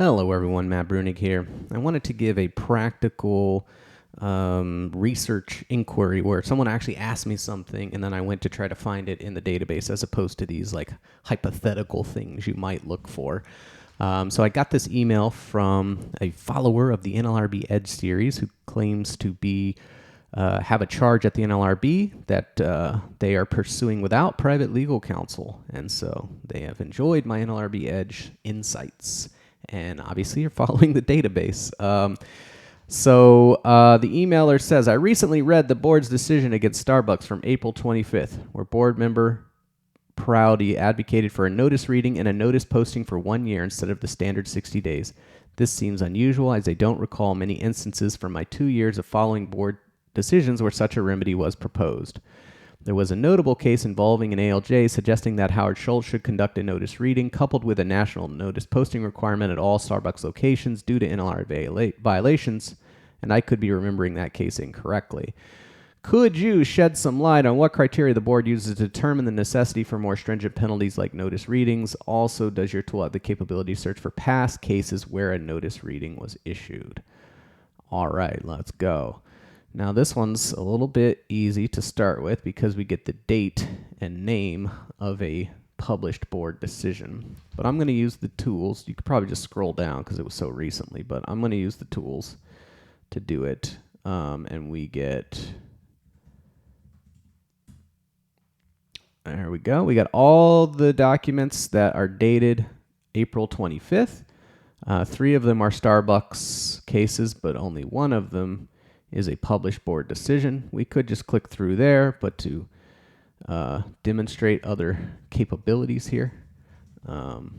Hello everyone, Matt Brunig here. I wanted to give a practical research inquiry where someone actually asked me something and then I went to try to find it in the database as opposed to these like hypothetical things you might look for. So I got this email from a follower of the NLRB Edge series who claims to be have a charge at the NLRB that they are pursuing without private legal counsel. And so they have enjoyed my NLRB Edge insights. And obviously you're following the database. So the emailer says, I recently read the board's decision against Starbucks from April 25th, where board member Prouty advocated for a notice reading and a notice posting for 1 year instead of the standard 60 days. This seems unusual, as I don't recall many instances from my 2 years of following board decisions where such a remedy was proposed. There was a notable case involving an ALJ suggesting that Howard Schultz should conduct a notice reading coupled with a national notice posting requirement at all Starbucks locations due to NLRB violations, and I could be remembering that case incorrectly. Could you shed some light on what criteria the board uses to determine the necessity for more stringent penalties like notice readings? Also, does your tool have the capability to search for past cases where a notice reading was issued? All right, let's go. Now this one's a little bit easy to start with because we get the date and name of a published board decision. But I'm going to use the tools. You could probably just scroll down because it was so recently, but I'm going to use the tools to do it. And we get, there we go. We got all the documents that are dated April 25th. 3 of them are Starbucks cases, but only 1 of them is a published board decision. We could just click through there, but to demonstrate other capabilities here, go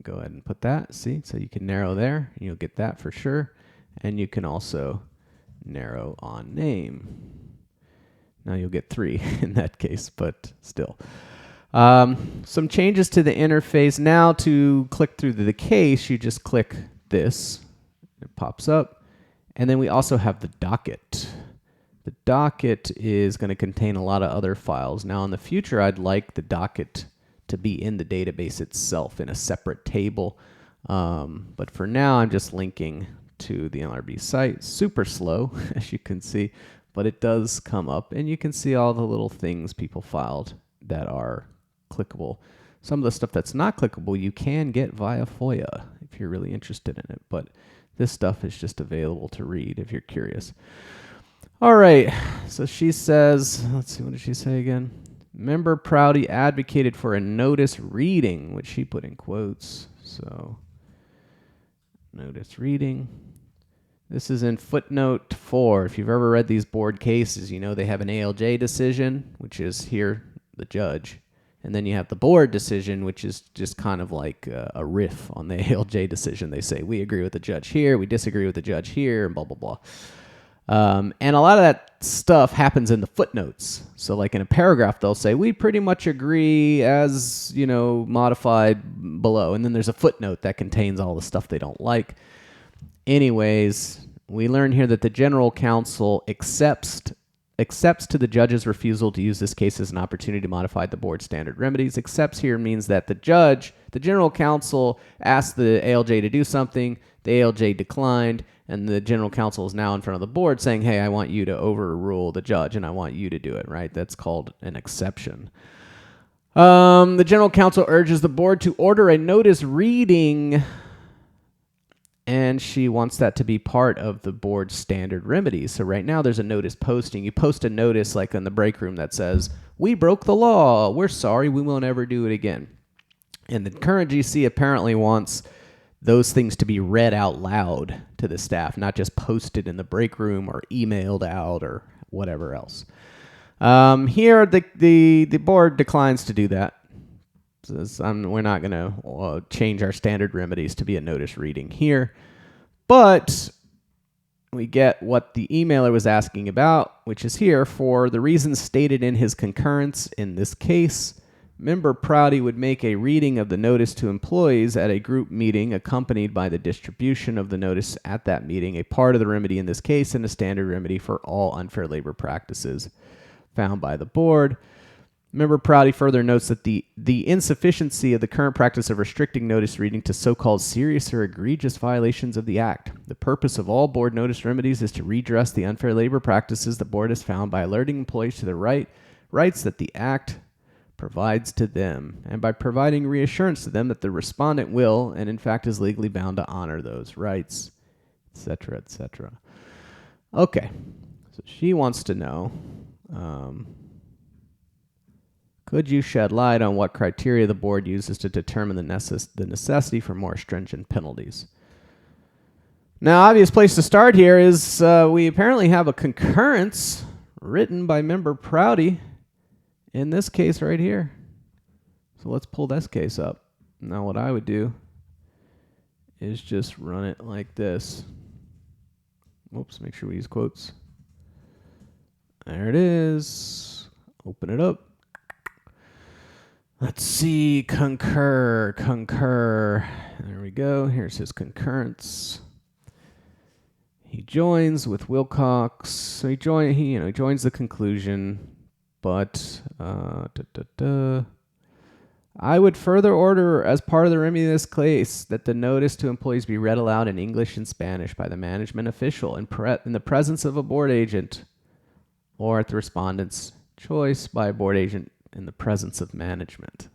ahead and put that. See, so you can narrow there, and you'll get that for sure. And you can also narrow on name. Now you'll get 3 in that case, but still. Some changes to the interface. Now to click through the case, you just click this. It pops up. And then we also have the docket. The docket is going to contain a lot of other files. Now in the future, I'd like the docket to be in the database itself in a separate table. But for now, I'm just linking to the NLRB site. Super slow, as you can see, but it does come up. And you can see all the little things people filed that are clickable. Some of the stuff that's not clickable, you can get via FOIA if you're really interested in it. But this stuff is just available to read if you're curious. All right, so she says, let's see, what did she say again? Member Prouty advocated for a notice reading, which she put in quotes. So, notice reading. This is in footnote 4. If you've ever read these board cases, you know they have an ALJ decision, which is here, the judge. And then you have the board decision, which is just kind of like a riff on the ALJ decision. They say, we agree with the judge here, we disagree with the judge here, and blah, blah, blah. And a lot of that stuff happens in the footnotes. So like in a paragraph, they'll say, we pretty much agree as, you know, modified below. And then there's a footnote that contains all the stuff they don't like. Anyways, we learn here that the general counsel accepts to the judge's refusal to use this case as an opportunity to modify the board's standard remedies. Accepts here means that the general counsel asked the ALJ to do something, the ALJ declined, and the general counsel is now in front of the board saying, hey, I want you to overrule the judge and I want you to do it, right? That's called an exception. The general counsel urges the board to order a notice reading, and she wants that to be part of the board's standard remedies. So right now there's a notice posting. You post a notice like in the break room that says, we broke the law. We're sorry. We won't ever do it again. And the current GC apparently wants those things to be read out loud to the staff, not just posted in the break room or emailed out or whatever else. Here, the board declines to do that. We're not going to change our standard remedies to be a notice reading here. But we get what the emailer was asking about, which is here. For the reasons stated in his concurrence in this case, Member Prouty would make a reading of the notice to employees at a group meeting accompanied by the distribution of the notice at that meeting, a part of the remedy in this case, and a standard remedy for all unfair labor practices found by the board. Member Prouty further notes that the insufficiency of the current practice of restricting notice reading to so-called serious or egregious violations of the Act. The purpose of all board notice remedies is to redress the unfair labor practices the board has found by alerting employees to the rights that the Act provides to them, and by providing reassurance to them that the respondent will, and in fact is legally bound to honor those rights, etc., etc. Okay, so she wants to know, could you shed light on what criteria the board uses to determine the necessity for more stringent penalties? Now, obvious place to start here is we apparently have a concurrence written by Member Prouty in this case right here. So let's pull this case up. Now what I would do is just run it like this. Whoops, make sure we use quotes. There it is. Open it up. Let's see, concur. There we go. Here's his concurrence. He joins with Wilcox. So he joins the conclusion, but I would further order, as part of the remedy in this case, that the notice to employees be read aloud in English and Spanish by the management official in the presence of a board agent, or at the respondent's choice by a board agent in the presence of management.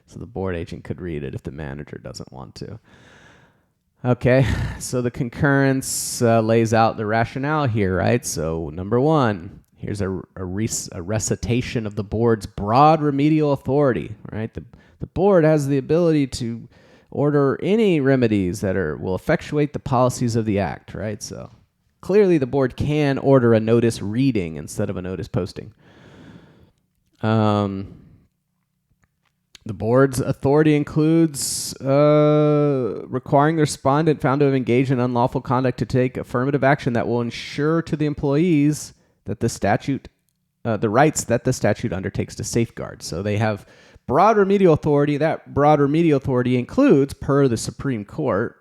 So the board agent could read it if the manager doesn't want to. Okay, so the concurrence lays out the rationale here, right? So number one, here's a recitation of the board's broad remedial authority, right? The board has the ability to order any remedies that will effectuate the policies of the Act, right? So clearly the board can order a notice reading instead of a notice posting. The board's authority includes requiring the respondent found to have engaged in unlawful conduct to take affirmative action that will ensure to the employees that the rights that the statute undertakes to safeguard. So they have broad remedial authority. That broad remedial authority includes, per the Supreme Court,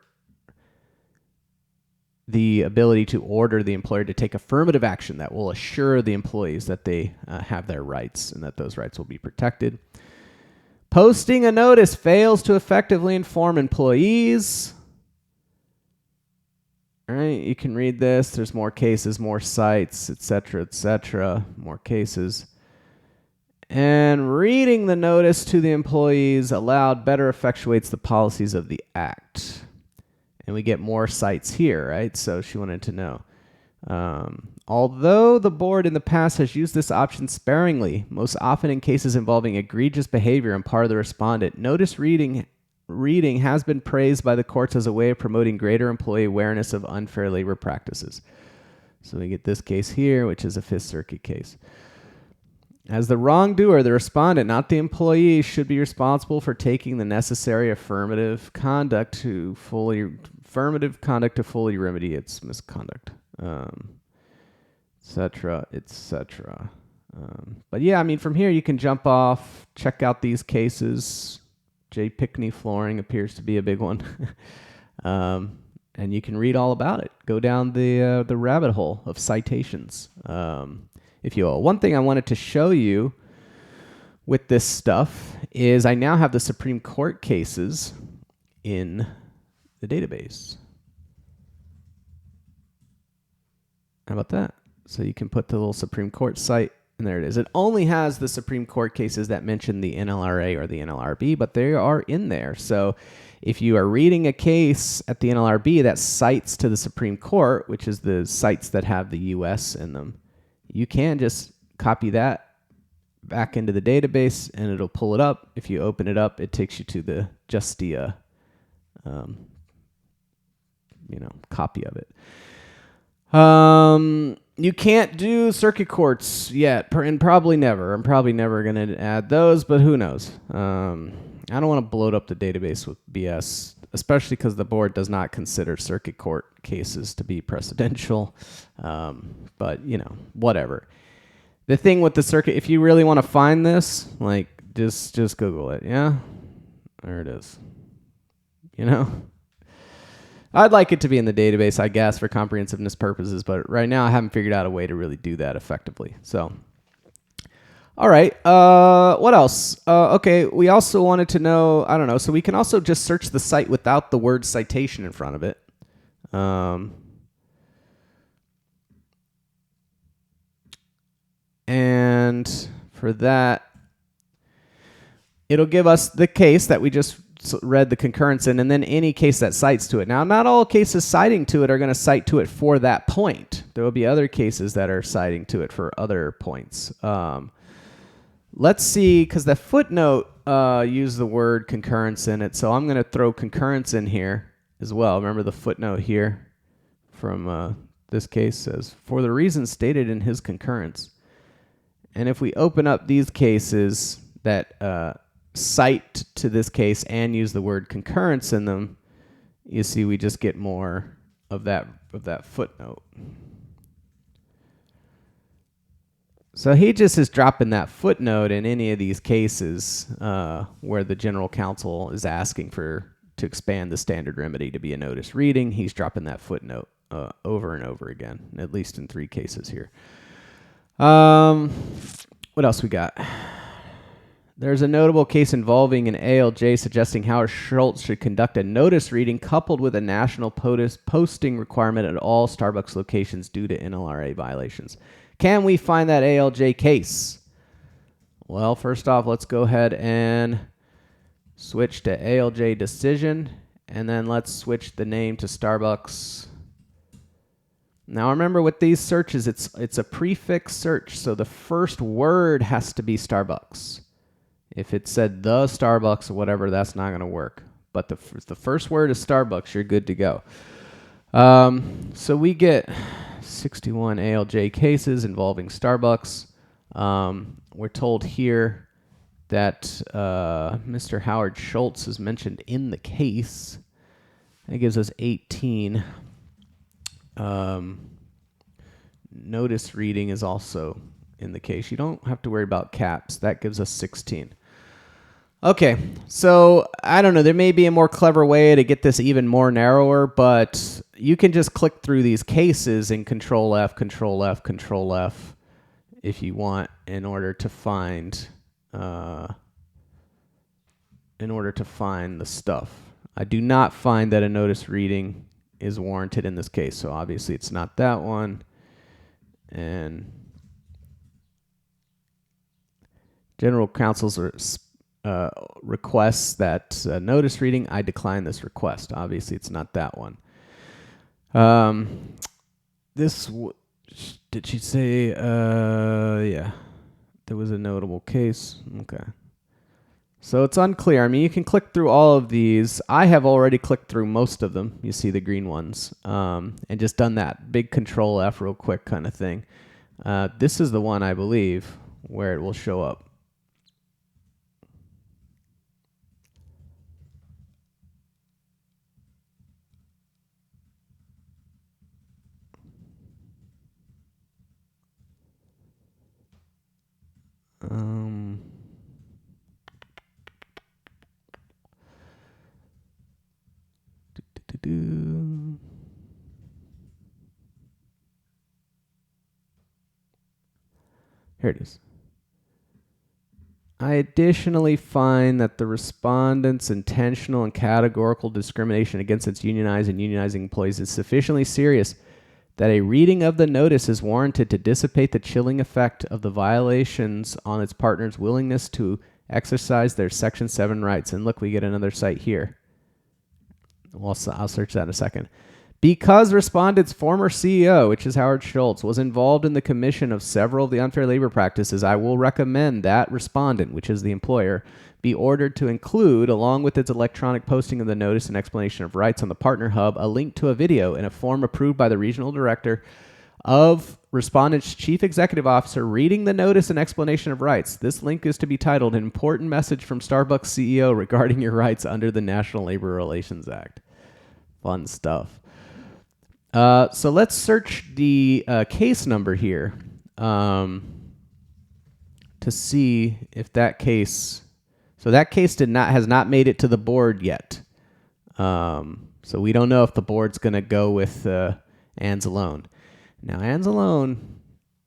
the ability to order the employer to take affirmative action that will assure the employees that they have their rights and that those rights will be protected. Posting a notice fails to effectively inform employees. All right, you can read this. There's more cases, more sites, etc., more cases. And reading the notice to the employees aloud better effectuates the policies of the Act. And we get more sites here, right? So she wanted to know. Although the board in the past has used this option sparingly, most often in cases involving egregious behavior on part of the respondent, notice reading has been praised by the courts as a way of promoting greater employee awareness of unfair labor practices. So we get this case here, which is a Fifth Circuit case. As the wrongdoer, the respondent, not the employee, should be responsible for taking the necessary affirmative conduct to fully remedy its misconduct, etc. But yeah, I mean, from here you can jump off, check out these cases. J. Pickney flooring appears to be a big one, and you can read all about it. Go down the rabbit hole of citations. If you will. One thing I wanted to show you with this stuff is I now have the Supreme Court cases in the database. How about that? So you can put the little Supreme Court site, and there it is. It only has the Supreme Court cases that mention the NLRA or the NLRB, but they are in there. So if you are reading a case at the NLRB that cites to the Supreme Court, which is the sites that have the U.S. in them, you can just copy that back into the database and it'll pull it up. If you open it up, it takes you to the Justia, copy of it. You can't do circuit courts yet, and probably never. I'm probably never going to add those, but who knows? I don't want to bloat up the database with BS, especially because the board does not consider circuit court cases to be precedential. But, whatever. The thing with the circuit, if you really want to find this, just Google it, yeah? There it is. I'd like it to be in the database, I guess, for comprehensiveness purposes, but right now I haven't figured out a way to really do that effectively. So, All right. What else? Okay. We also wanted to know, I don't know. So we can also just search the site without the word citation in front of it. And for that, it'll give us the case that we just read the concurrence in, and then any case that cites to it. Now, not all cases citing to it are going to cite to it for that point. There will be other cases that are citing to it for other points. Let's see, because the footnote used the word concurrence in it, so I'm going to throw concurrence in here as well. Remember the footnote here from this case says, for the reasons stated in his concurrence. And if we open up these cases that cite to this case and use the word concurrence in them, you see we just get more of that footnote. So he just is dropping that footnote in any of these cases where the general counsel is asking to expand the standard remedy to be a notice reading. He's dropping that footnote over and over again, at least in 3 cases here. What else we got? There's a notable case involving an ALJ suggesting Howard Schultz should conduct a notice reading coupled with a national posting requirement at all Starbucks locations due to NLRA violations. Can we find that ALJ case? Well, first off, let's go ahead and switch to ALJ decision, and then let's switch the name to Starbucks. Now remember with these searches, it's a prefix search, so the first word has to be Starbucks. If it said the Starbucks or whatever, that's not going to work. But if the first word is Starbucks, you're good to go. So we get 61 ALJ cases involving Starbucks. We're told here that Mr. Howard Schultz is mentioned in the case. That gives us 18. Notice reading is also in the case. You don't have to worry about caps. That gives us 16. Okay, so I don't know. There may be a more clever way to get this even more narrower, but you can just click through these cases and Control F, Control F, Control F if you want in order to find the stuff. I do not find that a notice reading is warranted in this case, so obviously it's not that one. And general counsel's requests that notice reading, I decline this request. Obviously, it's not that one. Did she say? Yeah, there was a notable case. Okay. So it's unclear. I mean, you can click through all of these. I have already clicked through most of them. You see the green ones, and just done that big Control F real quick kind of thing. This is the one, I believe, where it will show up. Here it is. I additionally find that the respondent's intentional and categorical discrimination against its unionized and unionizing employees is sufficiently serious that a reading of the notice is warranted to dissipate the chilling effect of the violations on its partners' willingness to exercise their Section 7 rights. And look, we get another site here. Well, I'll search that in a second. Because respondent's former CEO, which is Howard Schultz, was involved in the commission of several of the unfair labor practices, I will recommend that respondent, which is the employer, be ordered to include, along with its electronic posting of the notice and explanation of rights on the Partner Hub, a link to a video in a form approved by the regional director of respondent's chief executive officer reading the notice and explanation of rights. This link is to be titled "An Important Message from Starbucks CEO Regarding Your Rights Under the National Labor Relations Act." Fun stuff. So let's search the case number here to see if that case. So that case has not made it to the board yet. So we don't know if the board's going to go with Anzalone. Now Anzalone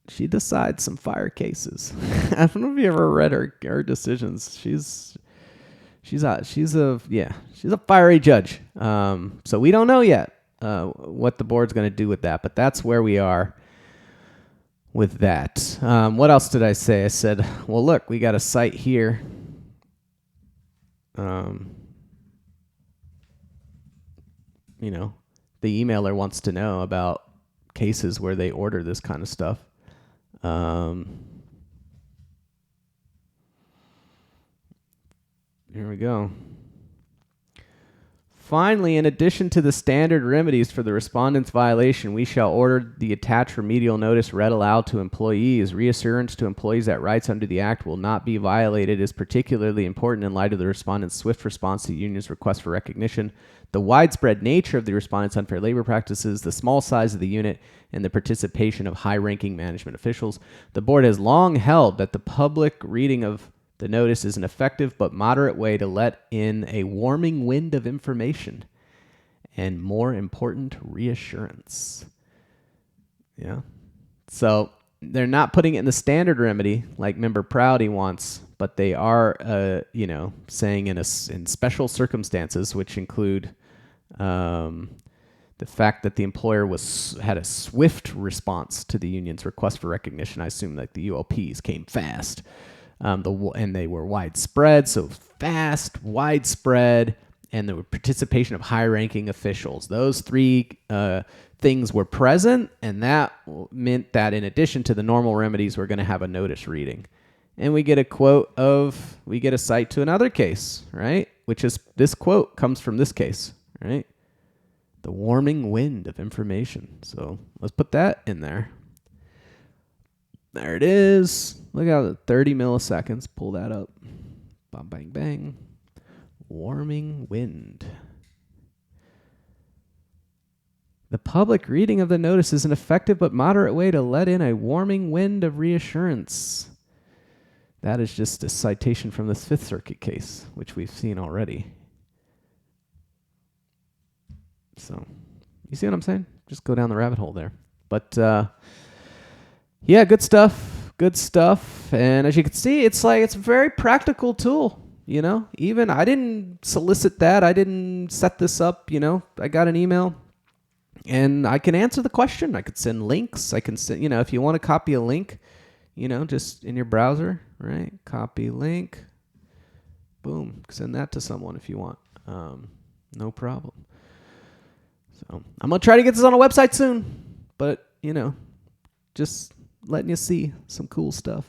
she decides some fire cases. I don't know if you ever read her decisions. She's a fiery judge. So we don't know yet what the board's going to do with that, but that's where we are with that. What else did I say? I said, well, look, we got a site here. The emailer wants to know about cases where they order this kind of stuff. Here we go. Finally, in addition to the standard remedies for the respondent's violation, we shall order the attached remedial notice read aloud to employees. Reassurance to employees that rights under the Act will not be violated is particularly important in light of the respondent's swift response to the union's request for recognition, the widespread nature of the respondent's unfair labor practices, the small size of the unit, and the participation of high-ranking management officials. The board has long held that the public reading of the notice is an effective but moderate way to let in a warming wind of information and, more important, reassurance. Yeah. So they're not putting it in the standard remedy like Member Prouty wants, but they are, saying in special circumstances, which include the fact that the employer had a swift response to the union's request for recognition. I assume that the ULPs came fast. And they were widespread, so fast, widespread, and the participation of high-ranking officials. Those three things were present, and that meant that in addition to the normal remedies, we're going to have a notice reading. And we get a cite to another case, right? Which is, this quote comes from this case, right? The warming wind of information. So let's put that in there. There it is. Look at 30 milliseconds. Pull that up. Bang, bang, bang. Warming wind. The public reading of the notice is an effective but moderate way to let in a warming wind of reassurance. That is just a citation from this Fifth Circuit case, which we've seen already. So, you see what I'm saying? Just go down the rabbit hole there. But, yeah, good stuff. Good stuff. And as you can see, it's a very practical tool. Even I didn't solicit that. I didn't set this up. I got an email and I can answer the question. I could send links. I can send, if you want to copy a link, just in your browser, right? Copy link. Boom. Send that to someone if you want. No problem. So I'm going to try to get this on a website soon, but, just letting you see some cool stuff.